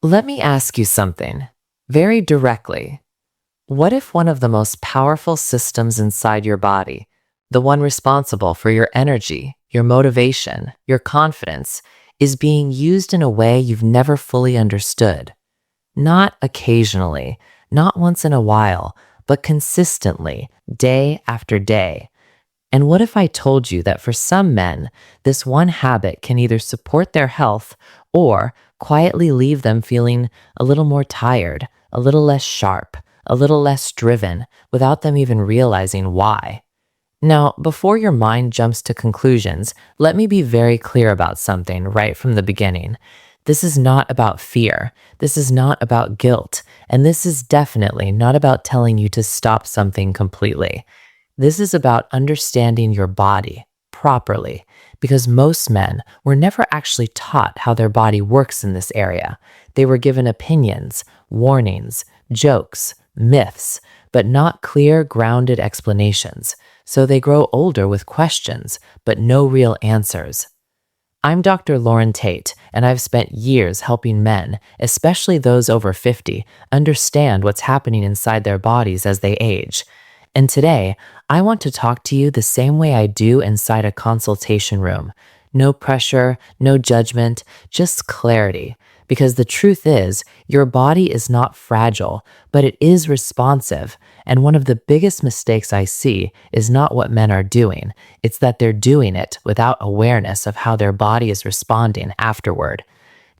Let me ask you something very directly. What if one of the most powerful systems inside your body, the one responsible for your energy, your motivation, your confidence, is being used in a way you've never fully understood? Not occasionally, not once in a while, but consistently, day after day. And what if I told you that for some men, this one habit can either support their health or quietly leave them feeling a little more tired, a little less sharp, a little less driven, without them even realizing why? Now, before your mind jumps to conclusions, let me be very clear about something right from the beginning. This is not about fear. This is not about guilt. And this is definitely not about telling you to stop something completely. This is about understanding your body properly, because most men were never actually taught how their body works in this area. They were given opinions, warnings, jokes, myths, but not clear, grounded explanations. So they grow older with questions, but no real answers. I'm Dr. Lauren Tate, and I've spent years helping men, especially those over 50, understand what's happening inside their bodies as they age. And today, I want to talk to you the same way I do inside a consultation room. No pressure, no judgment, just clarity. Because the truth is, your body is not fragile, but it is responsive. And one of the biggest mistakes I see is not what men are doing. It's that they're doing it without awareness of how their body is responding afterward.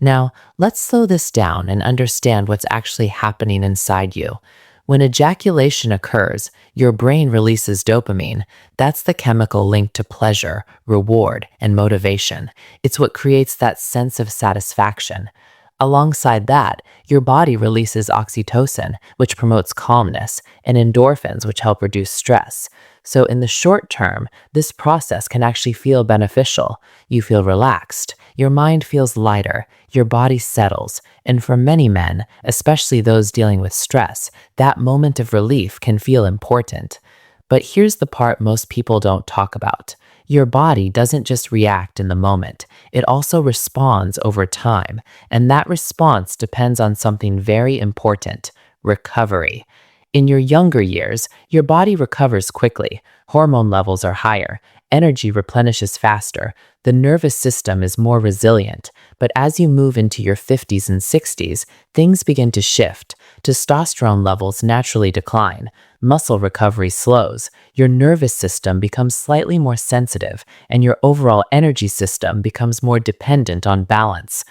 Now, let's slow this down and understand what's actually happening inside you. When ejaculation occurs, your brain releases dopamine. That's the chemical linked to pleasure, reward, and motivation. It's what creates that sense of satisfaction. Alongside that, your body releases oxytocin, which promotes calmness, and endorphins, which help reduce stress. So in the short term, this process can actually feel beneficial. You feel relaxed, your mind feels lighter, your body settles, and for many men, especially those dealing with stress, that moment of relief can feel important. But here's the part most people don't talk about. Your body doesn't just react in the moment, it also responds over time, and that response depends on something very important: recovery. In your younger years, your body recovers quickly, hormone levels are higher, energy replenishes faster, the nervous system is more resilient. But as you move into your 50s and 60s, things begin to shift. Testosterone levels naturally decline, muscle recovery slows, your nervous system becomes slightly more sensitive, and your overall energy system becomes more dependent on balance.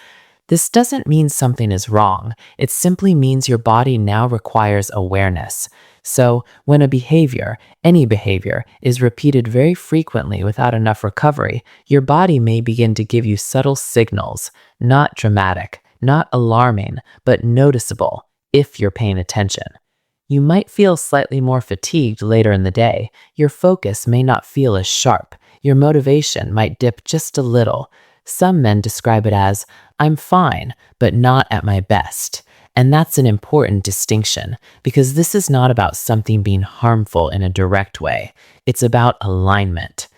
This doesn't mean something is wrong. It simply means your body now requires awareness. So, when a behavior, any behavior, is repeated very frequently without enough recovery, your body may begin to give you subtle signals, not dramatic, not alarming, but noticeable, if you're paying attention. You might feel slightly more fatigued later in the day. Your focus may not feel as sharp. Your motivation might dip just a little. Some men describe it as, "I'm fine, but not at my best." And that's an important distinction, because this is not about something being harmful in a direct way. It's about alignment.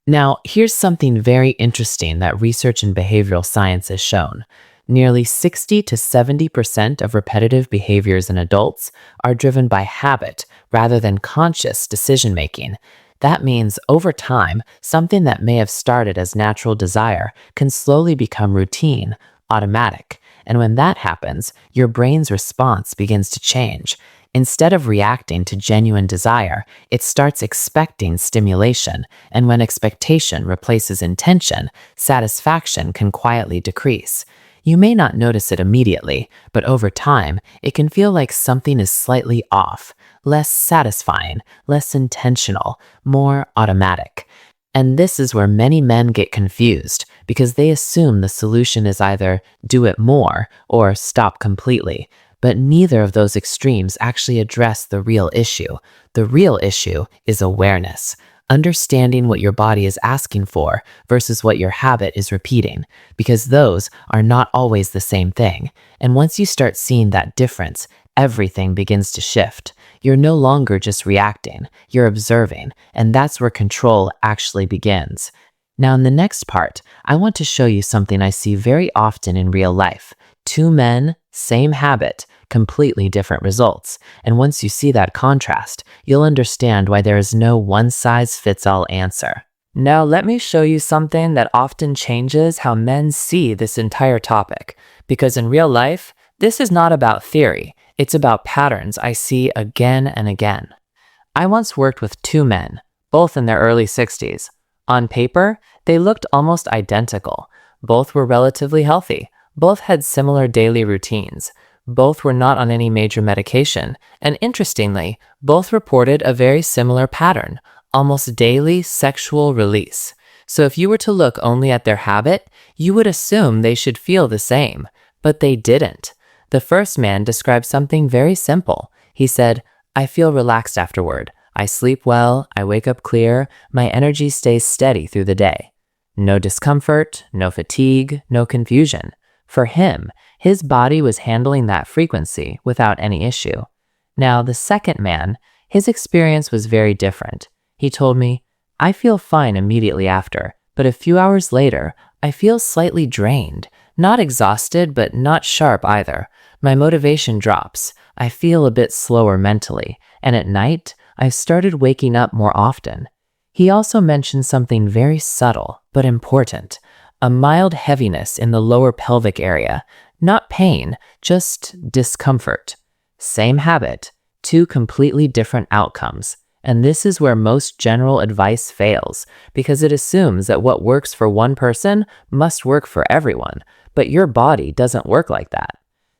Now, here's something very interesting that research in behavioral science has shown. Nearly 60 to 70% of repetitive behaviors in adults are driven by habit rather than conscious decision-making. That means over time, something that may have started as natural desire can slowly become routine, automatic. And when that happens, your brain's response begins to change. Instead of reacting to genuine desire, it starts expecting stimulation. And when expectation replaces intention, satisfaction can quietly decrease. You may not notice it immediately, but over time, it can feel like something is slightly off, less satisfying, less intentional, more automatic. And this is where many men get confused, because they assume the solution is either do it more or stop completely. But neither of those extremes actually address the real issue. The real issue is awareness. Understanding what your body is asking for versus what your habit is repeating, because those are not always the same thing. And once you start seeing that difference, everything begins to shift. You're no longer just reacting, you're observing, and that's where control actually begins. Now, in the next part, I want to show you something I see very often in real life: Two men, same habit, completely different results. And once you see that contrast, you'll understand why there is no one-size-fits-all answer. Now let me show you something that often changes how men see this entire topic. Because in real life, this is not about theory, it's about patterns I see again and again. I once worked with two men, both in their early 60s. On paper, they looked almost identical. Both were relatively healthy. Both had similar daily routines. Both were not on any major medication. And interestingly, both reported a very similar pattern, almost daily sexual release. So if you were to look only at their habit, you would assume they should feel the same. But they didn't. The first man described something very simple. He said, "I feel relaxed afterward. I sleep well, I wake up clear, my energy stays steady through the day. No discomfort, no fatigue, no confusion." For him, his body was handling that frequency without any issue. Now, the second man, his experience was very different. He told me, "I feel fine immediately after, but a few hours later, I feel slightly drained. Not exhausted, but not sharp either. My motivation drops. I feel a bit slower mentally, and at night, I've started waking up more often." He also mentioned something very subtle but important, a mild heaviness in the lower pelvic area. Not pain, just discomfort. Same habit, two completely different outcomes. And this is where most general advice fails, because it assumes that what works for one person must work for everyone, but your body doesn't work like that.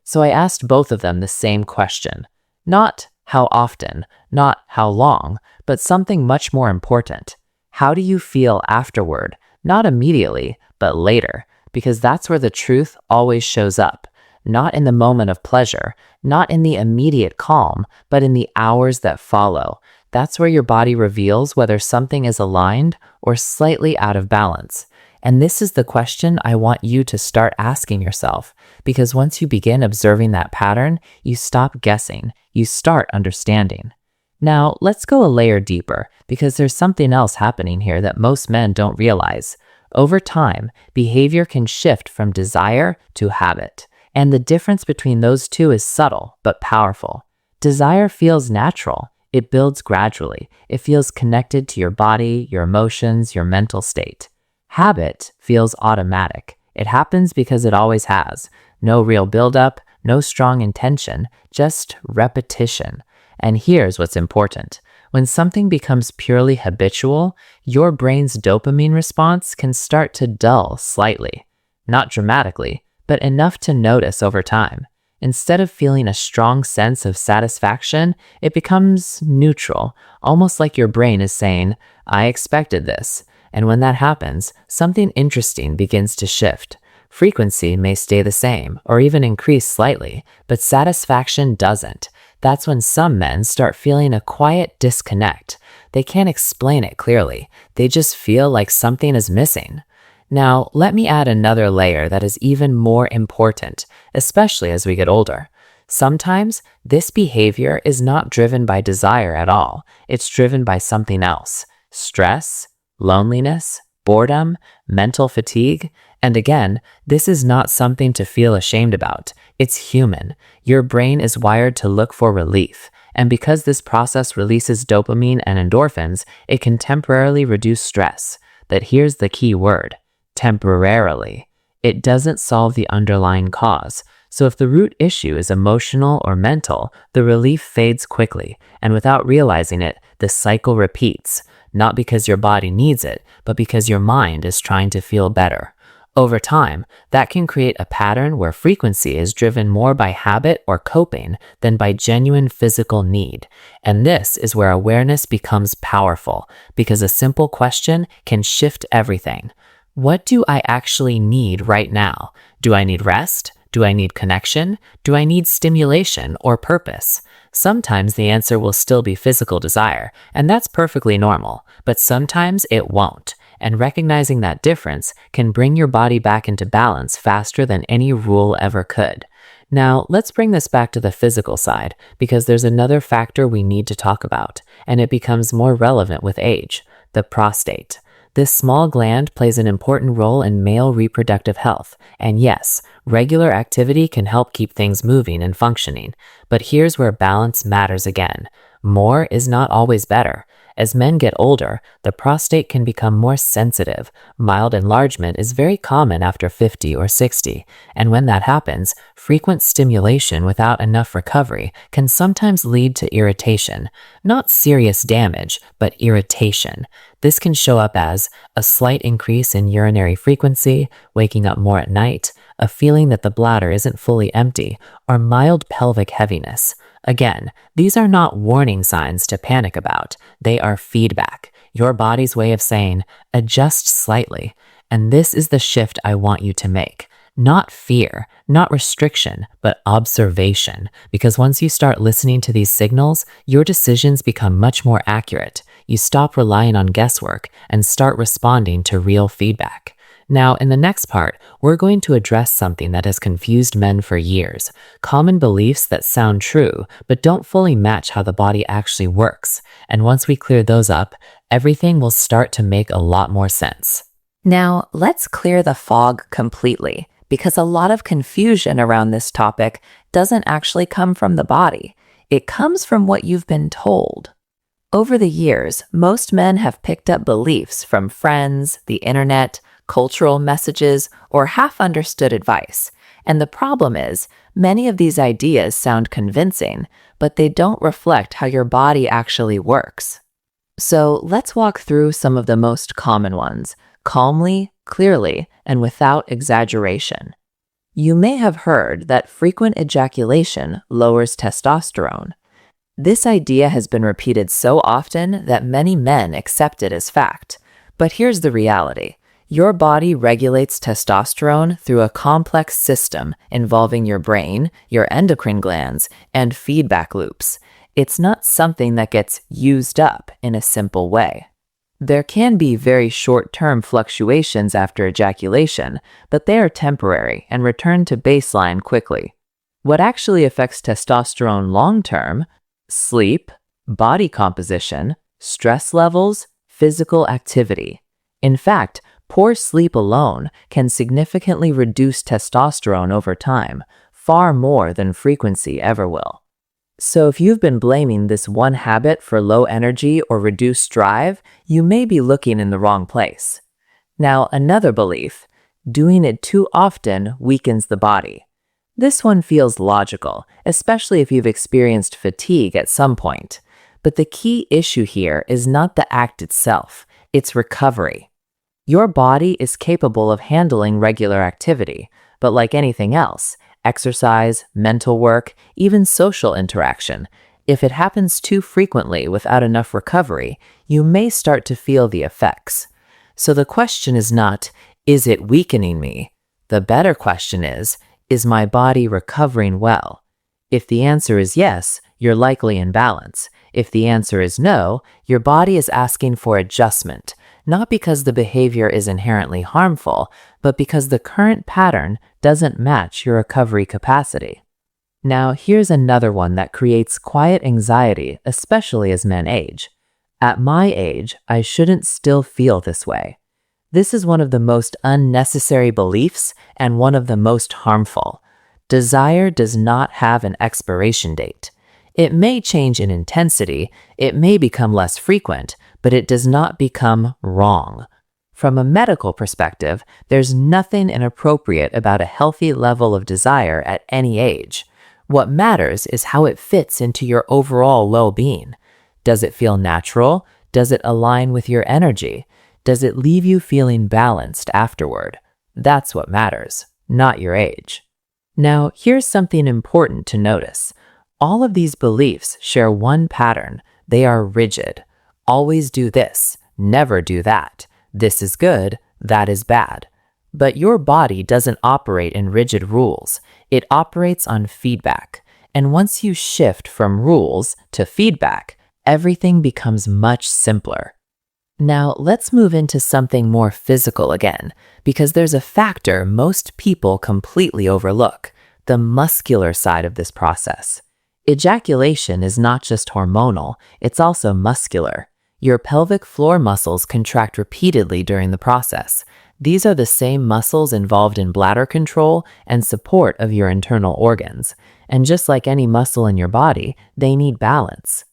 So I asked both of them the same question. Not how often, not how long, but something much more important. How do you feel afterward? Not immediately, but later, because that's where the truth always shows up. Not in the moment of pleasure, not in the immediate calm, but in the hours that follow. That's where your body reveals whether something is aligned or slightly out of balance. And this is the question I want you to start asking yourself, because once you begin observing that pattern, you stop guessing, you start understanding. Now, let's go a layer deeper, because there's something else happening here that most men don't realize. Over time, behavior can shift from desire to habit, and the difference between those two is subtle but powerful. Desire feels natural. It builds gradually. It feels connected to your body, your emotions, your mental state. Habit feels automatic. It happens because it always has. No real buildup, no strong intention, just repetition. And here's what's important. When something becomes purely habitual, your brain's dopamine response can start to dull slightly. Not dramatically, but enough to notice over time. Instead of feeling a strong sense of satisfaction, it becomes neutral, almost like your brain is saying, "I expected this." And when that happens, something interesting begins to shift. Frequency may stay the same, or even increase slightly, but satisfaction doesn't. That's when some men start feeling a quiet disconnect. They can't explain it clearly. They just feel like something is missing. Now, let me add another layer that is even more important, especially as we get older. Sometimes, this behavior is not driven by desire at all. It's driven by something else. Stress, loneliness, boredom, mental fatigue. And again, this is not something to feel ashamed about. It's human. Your brain is wired to look for relief. And because this process releases dopamine and endorphins, it can temporarily reduce stress. But here's the key word. Temporarily. It doesn't solve the underlying cause. So if the root issue is emotional or mental, the relief fades quickly, and without realizing it, the cycle repeats, not because your body needs it, but because your mind is trying to feel better. Over time, that can create a pattern where frequency is driven more by habit or coping than by genuine physical need. And this is where awareness becomes powerful, because a simple question can shift everything. What do I actually need right now? Do I need rest? Do I need connection? Do I need stimulation or purpose? Sometimes the answer will still be physical desire, and that's perfectly normal, but sometimes it won't. And recognizing that difference can bring your body back into balance faster than any rule ever could. Now, let's bring this back to the physical side, because there's another factor we need to talk about, and it becomes more relevant with age: the prostate. This small gland plays an important role in male reproductive health, and yes, regular activity can help keep things moving and functioning. But here's where balance matters again. More is not always better. As men get older, the prostate can become more sensitive. Mild enlargement is very common after 50 or 60, and when that happens, frequent stimulation without enough recovery can sometimes lead to irritation. Not serious damage, but irritation. This can show up as a slight increase in urinary frequency, waking up more at night, a feeling that the bladder isn't fully empty, or mild pelvic heaviness. Again, these are not warning signs to panic about. They are feedback, your body's way of saying, adjust slightly. And this is the shift I want you to make. Not fear, not restriction, but observation. Because once you start listening to these signals, your decisions become much more accurate. You stop relying on guesswork and start responding to real feedback. Now, in the next part, we're going to address something that has confused men for years. Common beliefs that sound true, but don't fully match how the body actually works. And once we clear those up, everything will start to make a lot more sense. Now, let's clear the fog completely, because a lot of confusion around this topic doesn't actually come from the body. It comes from what you've been told. Over the years, most men have picked up beliefs from friends, the internet, cultural messages, or half-understood advice. And the problem is, many of these ideas sound convincing, but they don't reflect how your body actually works. So let's walk through some of the most common ones, calmly, clearly, and without exaggeration. You may have heard that frequent ejaculation lowers testosterone. This idea has been repeated so often that many men accept it as fact. But here's the reality. Your body regulates testosterone through a complex system involving your brain, your endocrine glands, and feedback loops. It's not something that gets used up in a simple way. There can be very short-term fluctuations after ejaculation, but they are temporary and return to baseline quickly. What actually affects testosterone long-term? Sleep, body composition, stress levels, physical activity. In fact, poor sleep alone can significantly reduce testosterone over time, far more than frequency ever will. So if you've been blaming this one habit for low energy or reduced drive, you may be looking in the wrong place. Now, another belief, doing it too often weakens the body. This one feels logical, especially if you've experienced fatigue at some point. But the key issue here is not the act itself, it's recovery. Your body is capable of handling regular activity, but like anything else, exercise, mental work, even social interaction, if it happens too frequently without enough recovery, you may start to feel the effects. So the question is not, is it weakening me? The better question is my body recovering well? If the answer is yes, you're likely in balance. If the answer is no, your body is asking for adjustment, not because the behavior is inherently harmful, but because the current pattern doesn't match your recovery capacity. Now, here's another one that creates quiet anxiety, especially as men age. At my age, I shouldn't still feel this way. This is one of the most unnecessary beliefs and one of the most harmful. Desire does not have an expiration date. It may change in intensity, it may become less frequent, but it does not become wrong. From a medical perspective, there's nothing inappropriate about a healthy level of desire at any age. What matters is how it fits into your overall well-being. Does it feel natural? Does it align with your energy? Does it leave you feeling balanced afterward? That's what matters, not your age. Now, here's something important to notice. All of these beliefs share one pattern. They are rigid. Always do this, never do that. This is good, that is bad. But your body doesn't operate in rigid rules. It operates on feedback. And once you shift from rules to feedback, everything becomes much simpler. Now, let's move into something more physical again, because there's a factor most people completely overlook, the muscular side of this process. Ejaculation is not just hormonal, it's also muscular. Your pelvic floor muscles contract repeatedly during the process. These are the same muscles involved in bladder control and support of your internal organs. And just like any muscle in your body, they need balance.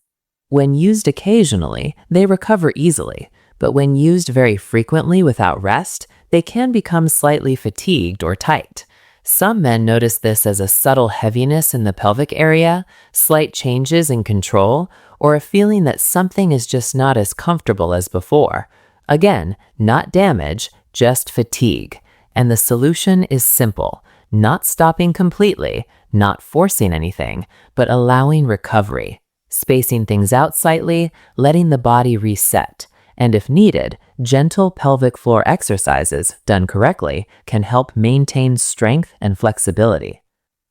When used occasionally, they recover easily, but when used very frequently without rest, they can become slightly fatigued or tight. Some men notice this as a subtle heaviness in the pelvic area, slight changes in control, or a feeling that something is just not as comfortable as before. Again, not damage, just fatigue. And the solution is simple: not stopping completely, not forcing anything, but allowing recovery, spacing things out slightly, letting the body reset. And if needed, gentle pelvic floor exercises, done correctly, can help maintain strength and flexibility.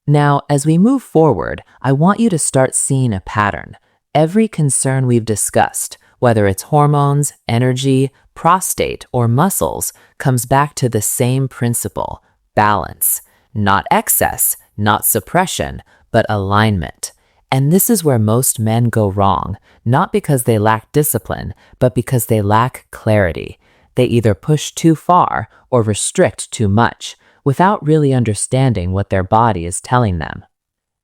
Now, as we move forward, I want you to start seeing a pattern. Every concern we've discussed, whether it's hormones, energy, prostate, or muscles, comes back to the same principle: balance. Not excess, not suppression, but alignment. And this is where most men go wrong, not because they lack discipline, but because they lack clarity. They either push too far or restrict too much, without really understanding what their body is telling them.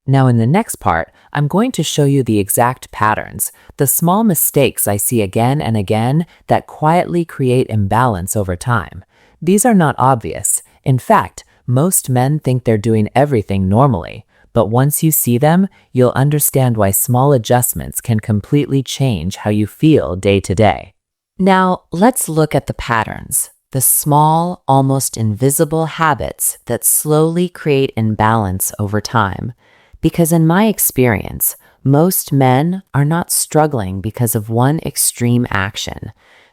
Now in the next part, I'm going to show you the exact patterns, the small mistakes I see again and again that quietly create imbalance over time. These are not obvious. In fact, most men think they're doing everything normally. But once you see them, you'll understand why small adjustments can completely change how you feel day to day. Now, let's look at the patterns, the small, almost invisible habits that slowly create imbalance over time. Because in my experience, most men are not struggling because of one extreme action.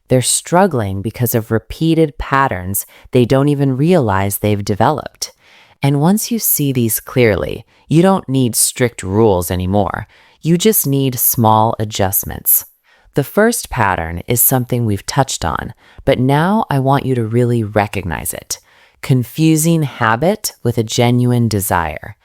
They're struggling because of repeated patterns they don't even realize they've developed. And once you see these clearly, you don't need strict rules anymore. You just need small adjustments. The first pattern is something we've touched on, but now I want you to really recognize it: confusing habit with a genuine desire.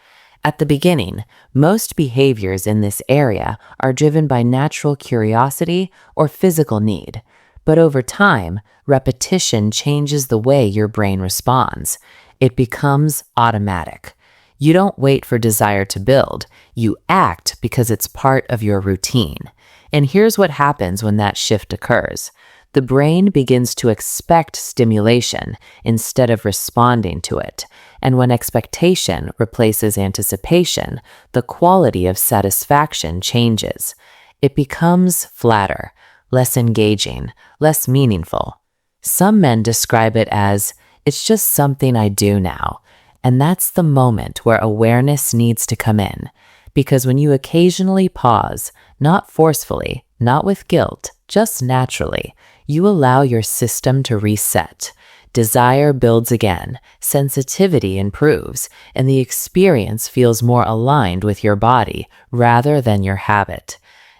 At the beginning, most behaviors in this area are driven by natural curiosity or physical need. But over time, repetition changes the way your brain responds. It becomes automatic. You don't wait for desire to build. You act because it's part of your routine. And here's what happens when that shift occurs. The brain begins to expect stimulation instead of responding to it. And when expectation replaces anticipation, the quality of satisfaction changes. It becomes flatter, less engaging, less meaningful. Some men describe it as, "It's just something I do now." And that's the moment where awareness needs to come in. Because when you occasionally pause, not forcefully, not with guilt, just naturally, you allow your system to reset. Desire builds again, sensitivity improves, and the experience feels more aligned with your body rather than your habit.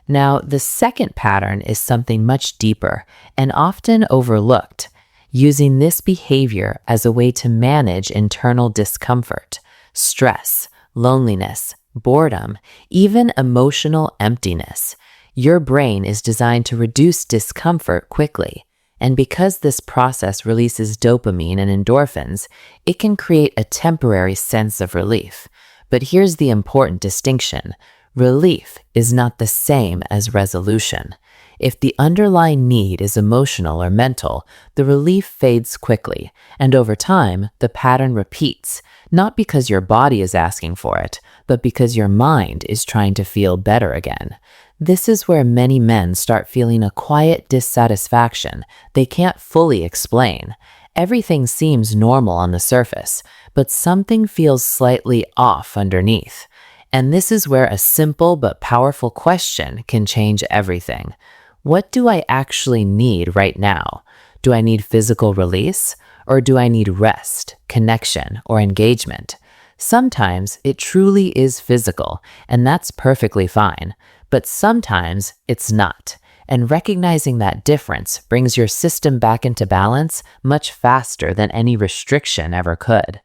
Now, the second pattern is something much deeper and often overlooked: using this behavior as a way to manage internal discomfort, stress, loneliness, boredom, even emotional emptiness. Your brain is designed to reduce discomfort quickly. And because this process releases dopamine and endorphins, it can create a temporary sense of relief. But here's the important distinction: relief is not the same as resolution. If the underlying need is emotional or mental, the relief fades quickly, and over time, the pattern repeats, not because your body is asking for it, but because your mind is trying to feel better again. This is where many men start feeling a quiet dissatisfaction they can't fully explain. Everything seems normal on the surface, but something feels slightly off underneath. And this is where a simple but powerful question can change everything. What do I actually need right now? Do I need physical release? Or do I need rest, connection, or engagement? Sometimes it truly is physical, and that's perfectly fine. But sometimes it's not. And recognizing that difference brings your system back into balance much faster than any restriction ever could.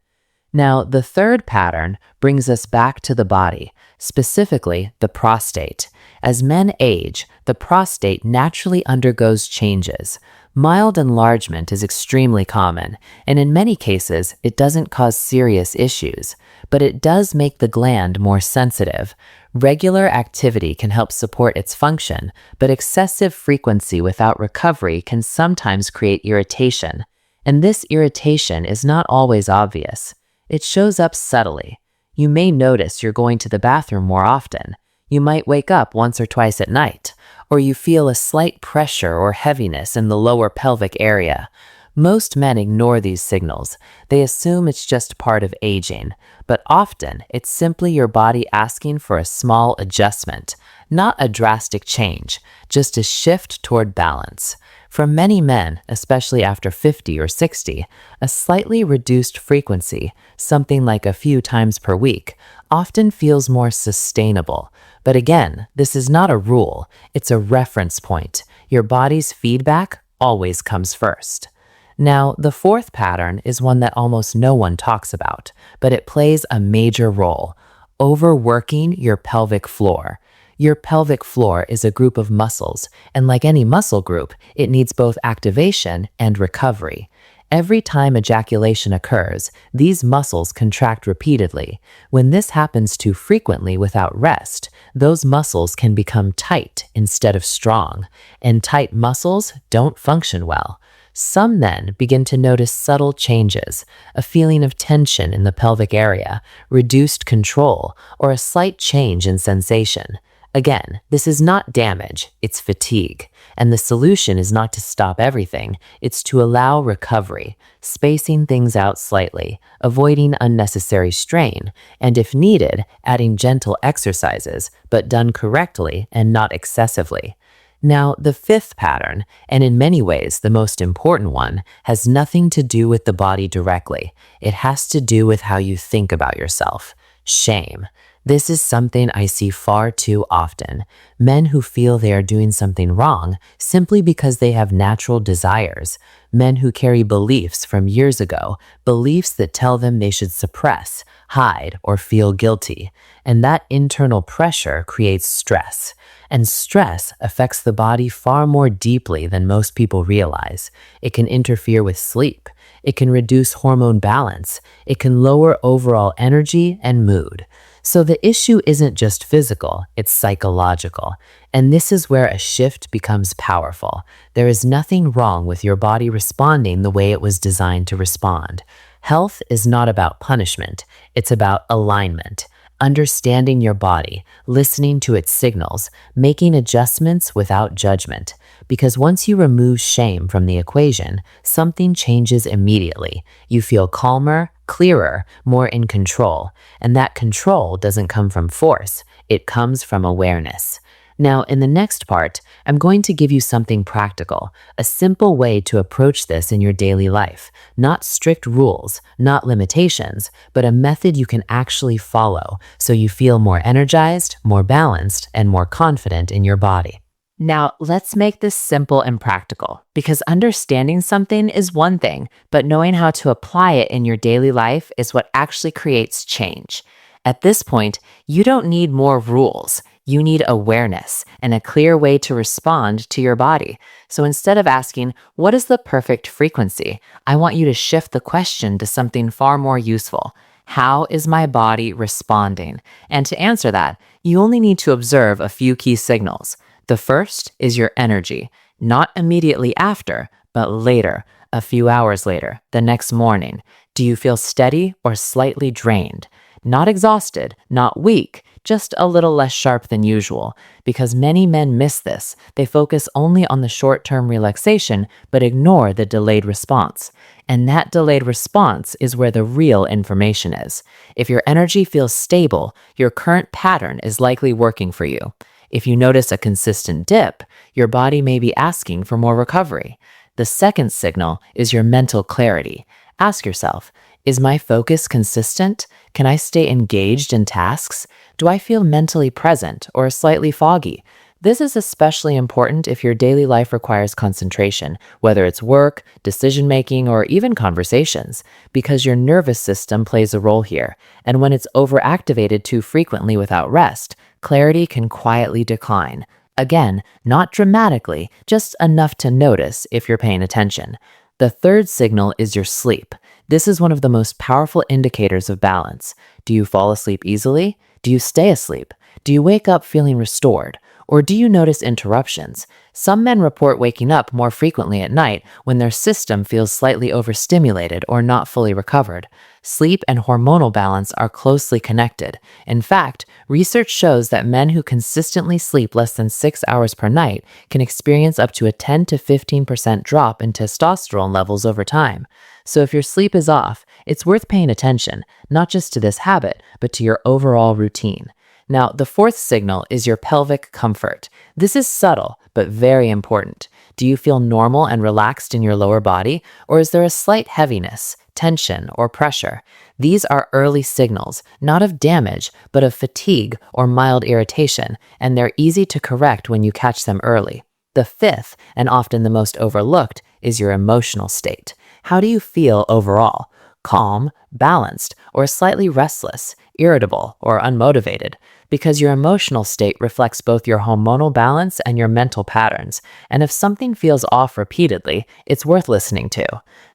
Now, the third pattern brings us back to the body, specifically the prostate. As men age, the prostate naturally undergoes changes. Mild enlargement is extremely common, and in many cases, it doesn't cause serious issues, but it does make the gland more sensitive. Regular activity can help support its function, but excessive frequency without recovery can sometimes create irritation. And this irritation is not always obvious. It shows up subtly. You may notice you're going to the bathroom more often. You might wake up once or twice at night, or you feel a slight pressure or heaviness in the lower pelvic area. Most men ignore these signals. They assume it's just part of aging, but often it's simply your body asking for a small adjustment, not a drastic change, just a shift toward balance. For many men, especially after 50 or 60, a slightly reduced frequency, something like a few times per week, often feels more sustainable. But again, this is not a rule, it's a reference point. Your body's feedback always comes first. Now, the fourth pattern is one that almost no one talks about, but it plays a major role: overworking your pelvic floor. Your pelvic floor is a group of muscles, and like any muscle group, it needs both activation and recovery. Every time ejaculation occurs, these muscles contract repeatedly. When this happens too frequently without rest, those muscles can become tight instead of strong, and tight muscles don't function well. Some then begin to notice subtle changes, a feeling of tension in the pelvic area, reduced control, or a slight change in sensation. Again, this is not damage, it's fatigue. And the solution is not to stop everything, it's to allow recovery, spacing things out slightly, avoiding unnecessary strain, and if needed, adding gentle exercises, but done correctly and not excessively. Now, the fifth pattern, and in many ways the most important one, has nothing to do with the body directly. It has to do with how you think about yourself. Shame. This is something I see far too often. Men who feel they are doing something wrong simply because they have natural desires. Men who carry beliefs from years ago, beliefs that tell them they should suppress, hide, or feel guilty. And that internal pressure creates stress. And stress affects the body far more deeply than most people realize. It can interfere with sleep. It can reduce hormone balance. It can lower overall energy and mood. So the issue isn't just physical, it's psychological. And this is where a shift becomes powerful. There is nothing wrong with your body responding the way it was designed to respond. Health is not about punishment, it's about alignment. Understanding your body, listening to its signals, making adjustments without judgment. Because once you remove shame from the equation, something changes immediately. You feel calmer, clearer, more in control. And that control doesn't come from force, it comes from awareness. Now, in the next part, I'm going to give you something practical, a simple way to approach this in your daily life. Not strict rules, not limitations, but a method you can actually follow so you feel more energized, more balanced, and more confident in your body. Now, let's make this simple and practical, because understanding something is one thing, but knowing how to apply it in your daily life is what actually creates change. At this point, you don't need more rules. You need awareness and a clear way to respond to your body. So instead of asking, what is the perfect frequency? I want you to shift the question to something far more useful. How is my body responding? And to answer that, you only need to observe a few key signals. The first is your energy, not immediately after, but later, a few hours later, the next morning. Do you feel steady or slightly drained? Not exhausted, not weak, just a little less sharp than usual. Because many men miss this. They focus only on the short-term relaxation, but ignore the delayed response. And that delayed response is where the real information is. If your energy feels stable, your current pattern is likely working for you. If you notice a consistent dip, your body may be asking for more recovery. The second signal is your mental clarity. Ask yourself, is my focus consistent? Can I stay engaged in tasks? Do I feel mentally present or slightly foggy? This is especially important if your daily life requires concentration, whether it's work, decision making, or even conversations, because your nervous system plays a role here. And when it's overactivated too frequently without rest, clarity can quietly decline. Again, not dramatically, just enough to notice if you're paying attention. The third signal is your sleep. This is one of the most powerful indicators of balance. Do you fall asleep easily? Do you stay asleep? Do you wake up feeling restored? Or do you notice interruptions? Some men report waking up more frequently at night when their system feels slightly overstimulated or not fully recovered. Sleep and hormonal balance are closely connected. In fact, research shows that men who consistently sleep less than 6 hours per night can experience up to a 10 to 15% drop in testosterone levels over time. So if your sleep is off, it's worth paying attention, not just to this habit, but to your overall routine. Now, the fourth signal is your pelvic comfort. This is subtle, but very important. Do you feel normal and relaxed in your lower body, or is there a slight heaviness, tension, or pressure? These are early signals, not of damage, but of fatigue or mild irritation, and they're easy to correct when you catch them early. The fifth, and often the most overlooked, is your emotional state. How do you feel overall? Calm, balanced, or slightly restless, irritable, or unmotivated? Because your emotional state reflects both your hormonal balance and your mental patterns, and if something feels off repeatedly, it's worth listening to.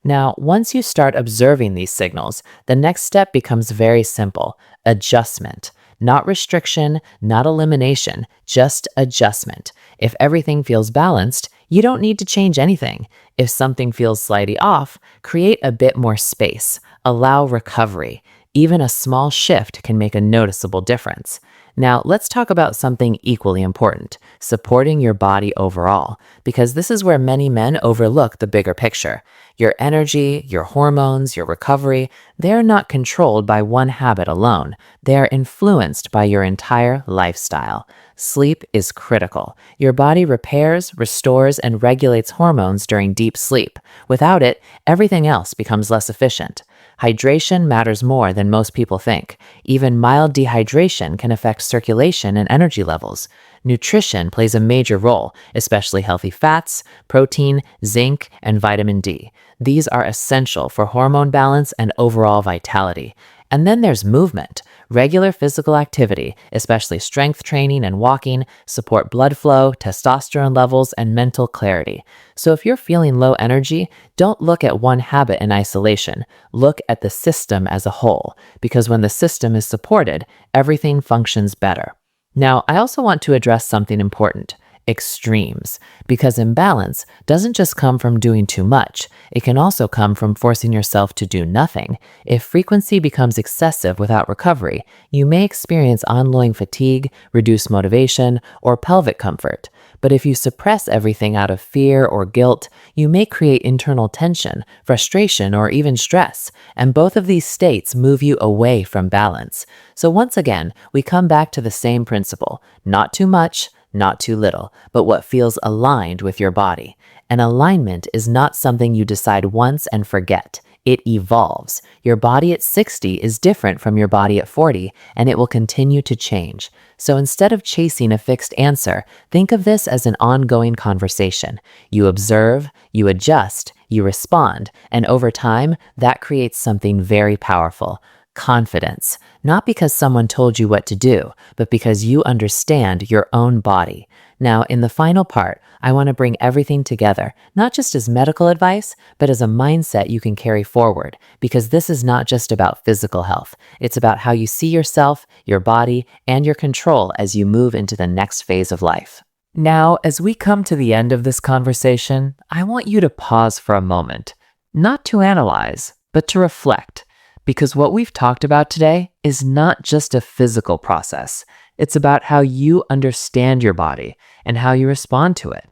Now, once you start observing these signals, the next step becomes very simple: adjustment. Not restriction, not elimination, just adjustment. If everything feels balanced, you don't need to change anything. If something feels slightly off, create a bit more space. Allow recovery. Even a small shift can make a noticeable difference. Now, let's talk about something equally important: supporting your body overall, because this is where many men overlook the bigger picture. Your energy, your hormones, your recovery, they're not controlled by one habit alone. They are influenced by your entire lifestyle. Sleep is critical. Your body repairs, restores, and regulates hormones during deep sleep. Without it, everything else becomes less efficient. Hydration matters more than most people think. Even mild dehydration can affect circulation and energy levels. Nutrition plays a major role, especially healthy fats, protein, zinc, and vitamin D. These are essential for hormone balance and overall vitality. And then there's movement. Regular physical activity, especially strength training and walking, support blood flow, testosterone levels, and mental clarity. So if you're feeling low energy, don't look at one habit in isolation. Look at the system as a whole, because when the system is supported, everything functions better. Now, I also want to address something important: extremes, because imbalance doesn't just come from doing too much. It can also come from forcing yourself to do nothing. If frequency becomes excessive without recovery, you may experience ongoing fatigue, reduced motivation, or pelvic comfort. But if you suppress everything out of fear or guilt, you may create internal tension, frustration, or even stress, and both of these states move you away from balance. So once again, we come back to the same principle: not too much, not too little, but what feels aligned with your body. And alignment is not something you decide once and forget. It evolves. Your body at 60 is different from your body at 40, and it will continue to change. So instead of chasing a fixed answer, think of this as an ongoing conversation. You observe, you adjust, you respond, and over time, that creates something very powerful: confidence. Not because someone told you what to do, but because you understand your own body. Now, in the final part, I want to bring everything together, not just as medical advice, but as a mindset you can carry forward, because this is not just about physical health. It's about how you see yourself, your body, and your control as you move into the next phase of life. Now, as we come to the end of this conversation, I want you to pause for a moment, not to analyze, but to reflect. Because what we've talked about today is not just a physical process. It's about how you understand your body and how you respond to it.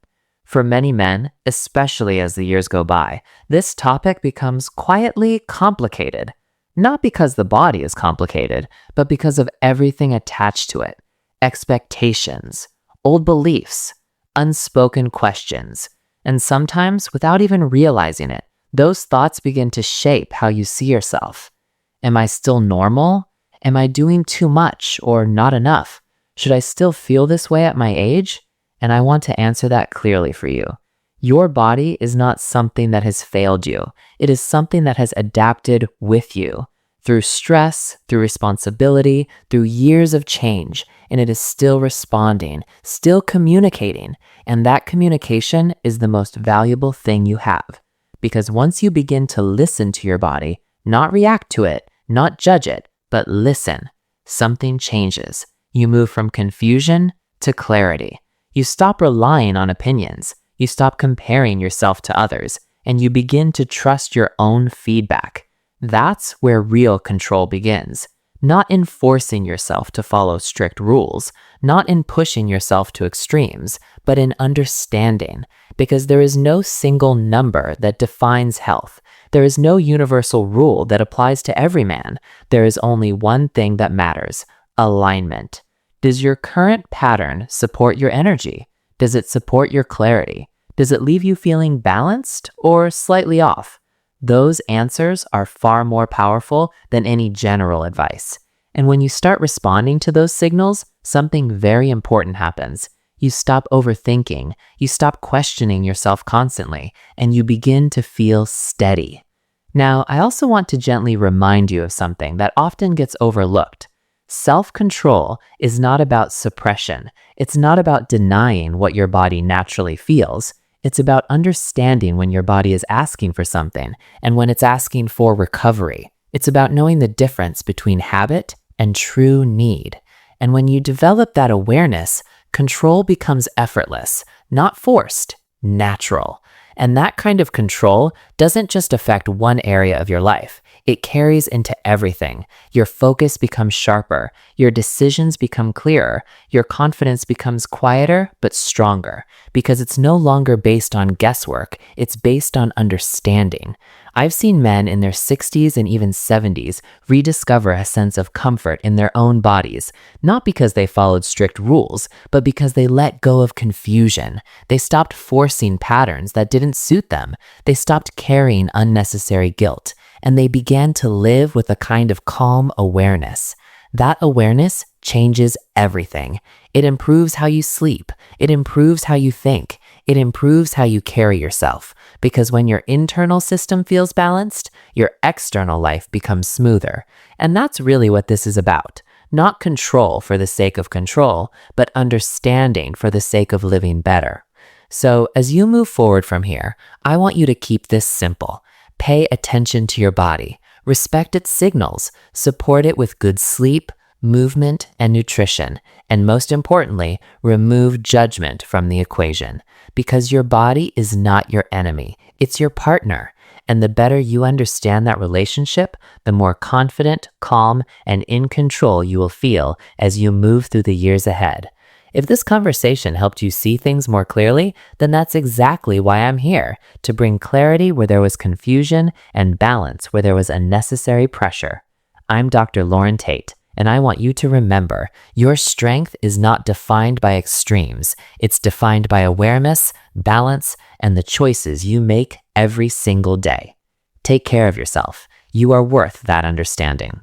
For many men, especially as the years go by, this topic becomes quietly complicated. Not because the body is complicated, but because of everything attached to it: expectations, old beliefs, unspoken questions. And sometimes, without even realizing it, those thoughts begin to shape how you see yourself. Am I still normal? Am I doing too much or not enough? Should I still feel this way at my age? And I want to answer that clearly for you. Your body is not something that has failed you. It is something that has adapted with you through stress, through responsibility, through years of change, and it is still responding, still communicating. And that communication is the most valuable thing you have. Because once you begin to listen to your body, not react to it, not judge it, but listen, something changes. You move from confusion to clarity. You stop relying on opinions. You stop comparing yourself to others, and you begin to trust your own feedback. That's where real control begins. Not in forcing yourself to follow strict rules, not in pushing yourself to extremes, but in understanding. Because there is no single number that defines health. There is no universal rule that applies to every man. There is only one thing that matters: alignment. Does your current pattern support your energy? Does it support your clarity? Does it leave you feeling balanced or slightly off? Those answers are far more powerful than any general advice. And when you start responding to those signals, something very important happens. You stop overthinking, you stop questioning yourself constantly, and you begin to feel steady. Now, I also want to gently remind you of something that often gets overlooked. Self-control is not about suppression. It's not about denying what your body naturally feels. It's about understanding when your body is asking for something and when it's asking for recovery. It's about knowing the difference between habit and true need. And when you develop that awareness, control becomes effortless, not forced, natural. And that kind of control doesn't just affect one area of your life. It carries into everything. Your focus becomes sharper. Your decisions become clearer. Your confidence becomes quieter but stronger because it's no longer based on guesswork. It's based on understanding. I've seen men in their 60s and even 70s rediscover a sense of comfort in their own bodies, not because they followed strict rules, but because they let go of confusion. They stopped forcing patterns that didn't suit them. They stopped carrying unnecessary guilt. And they began to live with a kind of calm awareness. That awareness changes everything. It improves how you sleep. It improves how you think. It improves how you carry yourself. Because when your internal system feels balanced, your external life becomes smoother. And that's really what this is about. Not control for the sake of control, but understanding for the sake of living better. So as you move forward from here, I want you to keep this simple. Pay attention to your body, respect its signals, support it with good sleep, movement, and nutrition, and most importantly, remove judgment from the equation. Because your body is not your enemy, it's your partner. And the better you understand that relationship, the more confident, calm, and in control you will feel as you move through the years ahead. If this conversation helped you see things more clearly, then that's exactly why I'm here, to bring clarity where there was confusion and balance where there was unnecessary pressure. I'm Dr. Lauren Tate, and I want you to remember, your strength is not defined by extremes. It's defined by awareness, balance, and the choices you make every single day. Take care of yourself. You are worth that understanding.